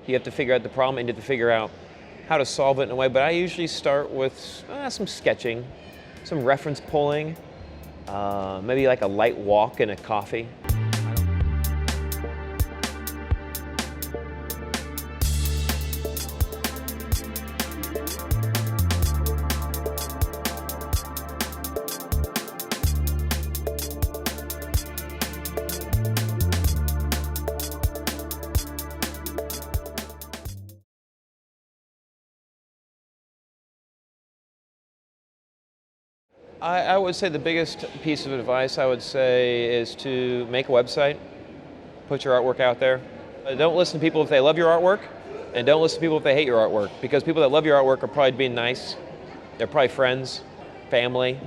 You have to figure out the problem and you have to figure out how to solve it in a way. But I usually start with some sketching, some reference pulling, maybe like a light walk and a coffee. I would say the biggest piece of advice I would say is to make a website, put your artwork out there. Don't listen to people if they love your artwork, and don't listen to people if they hate your artwork, because people that love your artwork are probably being nice. They're probably friends, family.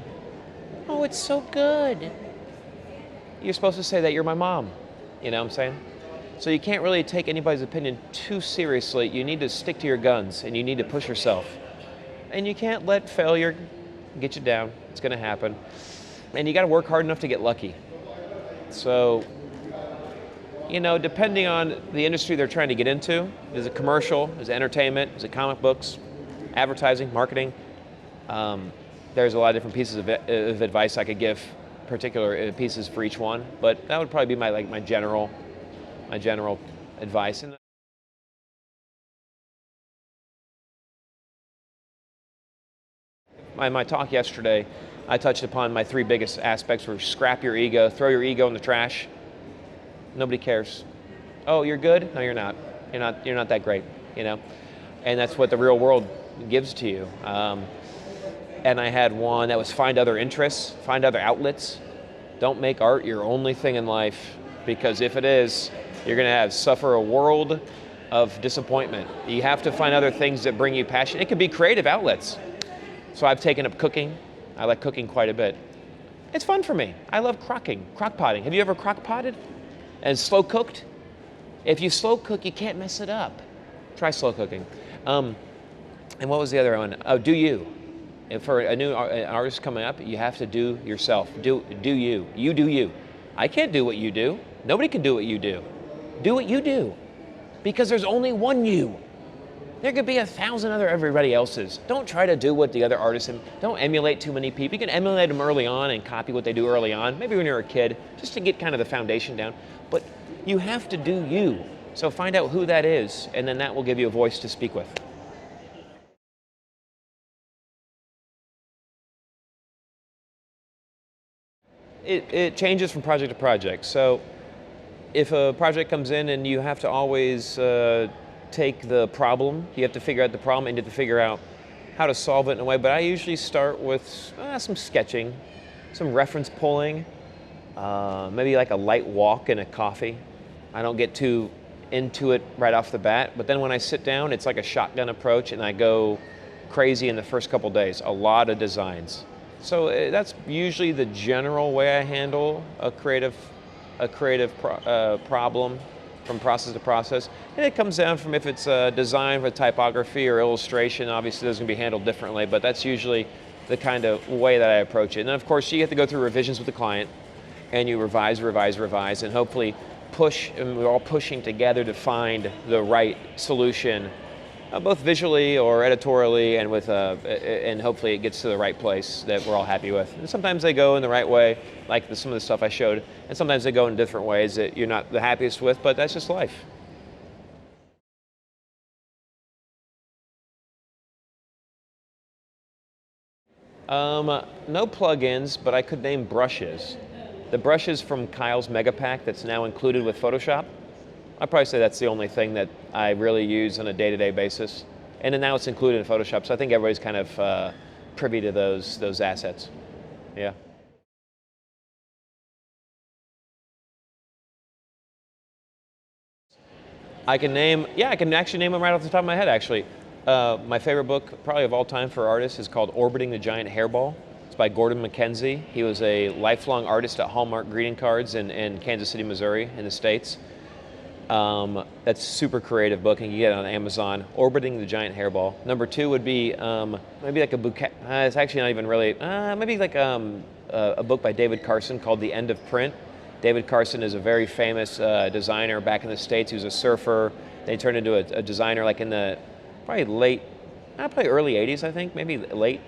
Oh, it's so good. You're supposed to say that you're my mom, you know what I'm saying? So you can't really take anybody's opinion too seriously. You need to stick to your guns and you need to push yourself. And you can't let failure get you down. It's going to happen. And you got to work hard enough to get lucky. So, you know, depending on the industry they're trying to get into, is it commercial, is it entertainment, is it comic books, advertising, marketing? There's a lot of different pieces of advice I could give, particular pieces for each one, but that would probably be my general advice. My talk yesterday, I touched upon my three biggest aspects were scrap your ego, throw your ego in the trash. Nobody cares. Oh, you're good? No, you're not. You're not that great, you know? And that's what the real world gives to you. And I had one that was find other interests, find other outlets. Don't make art your only thing in life, because if it is, you're gonna suffer a world of disappointment. You have to find other things that bring you passion. It could be creative outlets. So I've taken up cooking. I like cooking quite a bit. It's fun for me. I love crock-potting. Have you ever crock-potted? And slow cooked? If you slow cook, you can't mess it up. Try slow cooking. And what was the other one? Oh, do you. And for a new artist coming up, you have to do yourself. Do you. You do you. I can't do what you do. Nobody can do what you do. Do what you do. Because there's only one you. There could be 1,000 other everybody else's. Don't try to do what the other artists, don't emulate too many people. You can emulate them early on and copy what they do early on, maybe when you're a kid, just to get kind of the foundation down. But you have to do you. So find out who that is, and then that will give you a voice to speak with. It changes from project to project. So if a project comes in and you have to always take the problem, you have to figure out the problem and you have to figure out how to solve it in a way. But I usually start with some sketching, some reference pulling, maybe like a light walk and a coffee. I don't get too into it right off the bat, but then when I sit down, it's like a shotgun approach and I go crazy in the first couple days, a lot of designs. So that's usually the general way I handle a creative problem from process to process. And it comes down from if it's design for typography or illustration, obviously those can be handled differently, but that's usually the kind of way that I approach it. And then of course you have to go through revisions with the client and you revise, and hopefully push, and we're all pushing together to find the right solution, both visually or editorially, and and hopefully it gets to the right place that we're all happy with. And sometimes they go in the right way, like some of the stuff I showed, and sometimes they go in different ways that you're not the happiest with, but that's just life. No plugins, but I could name brushes. The brushes from Kyle's Mega Pack that's now included with Photoshop. I'd probably say that's the only thing that I really use on a day-to-day basis. And then now it's included in Photoshop, so I think everybody's kind of privy to those assets. Yeah. I can actually name them right off the top of my head, actually. My favorite book, probably of all time for artists, is called Orbiting the Giant Hairball. It's by Gordon McKenzie. He was a lifelong artist at Hallmark greeting cards in Kansas City, Missouri, in the States. That's a super creative book, and you get it on Amazon. Orbiting the Giant Hairball. Number two would be maybe like a bouquet. It's actually not even really. Maybe like a book by David Carson called The End of Print. David Carson is a very famous designer back in the States. He was a surfer, They turned into a designer like in the probably early 80s, I think, maybe late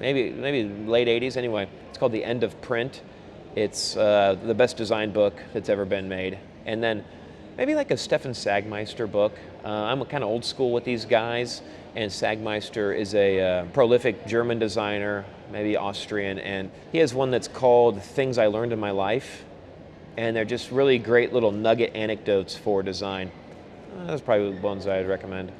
80s anyway. It's called The End of Print. It's the best design book that's ever been made. And then maybe like a Stefan Sagmeister book. I'm kind of old school with these guys, and Sagmeister is a prolific German designer, maybe Austrian, and he has one that's called Things I Learned in My Life, and they're just really great little nugget anecdotes for design. Those are probably the ones I'd recommend.